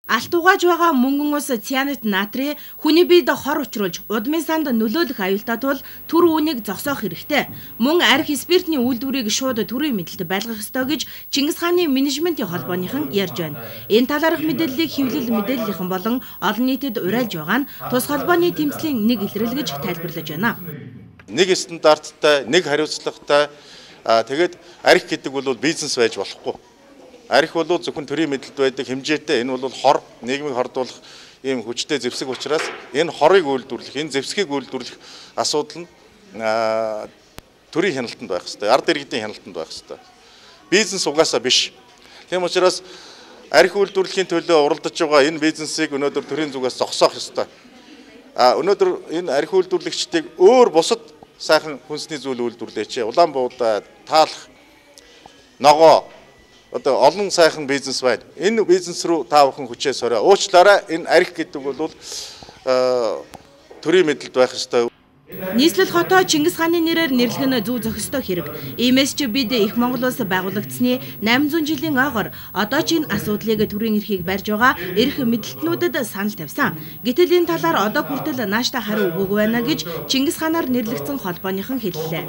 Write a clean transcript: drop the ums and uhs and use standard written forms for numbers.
Алтугааж байгаа мөнгөн ус цианид натрий хүний биед хор учруулж удмын санд нөлөөлөх аюултай тул түр үүнийг зогсоох хэрэгтэй. Мөн арх спиртний үйлдвэрийг шууд төрийн мэдэлд байлгах ёстой гэж Чингис хааны менежментийн холбооныхан ярьж байна. Энэ талаарх мэдээллийг хэвлэл мэдээллийнхэн болон олон нийтэд уриалж байгаа нь тус холбооны тэмцлийн нэг илрэл гэж тайлбарлаж байна. Нэг стандарттай, нэг хариуцлагатай тэгээд арх гэдэг бол бизнес байж болохгүй. Арх бол зөвхөн төрийн мэдэлд байдаг хэмжээтэй. Энэ бол хор, нийгмийг хордуулах ийм хүчтэй зэвсэг учраас энэ хорыг үйлдвэрлэх, энэ зэвсгийг үйлдвэрлэх асуудал нь төрийн хяналтанд байх хэрэгтэй, ард иргэдийн хяналтанд байх хэрэгтэй. Бизнес угаасаа биш. Тийм учраас арх үйлдвэрлэхийн төлөө уралдаж байгаа энэ бизнесийг өнөөдөр төрийн зүгээс зогсоох ёстой. Өнөөдөр энэ арх үйлдвэрлэгчдийг өөр бусад сайхан хүнсний зүйл үйлдвэрлэеч. Улаан буудаа, таалах, ногоо одоо олон сайхан бизнес байна. Энэ бизнес рүү та бүхэн хүчээ сороо. Уучлаарай, энэ арх гэдэг бол төрийн мэдэлд байх ёстой. Нийслэл хотоо Чингис хааны нэрээр нэрлэх нь зөв зохистой хэрэг. Иймээс ч бид их Монгол улс байгуулагдсны 800 жилийн ойгоор одоо ч энэ асуудлыг төрийн эрхийг барьж байгаа эрх мэдлэлтнүүдэд санал тавьсан. Гэтэл энэ талаар одоо хүртэл нааштай хариу өгөөгүй байна гэж Чингис хаанаар нэрлэгдсэн холбооныхан хэллээ.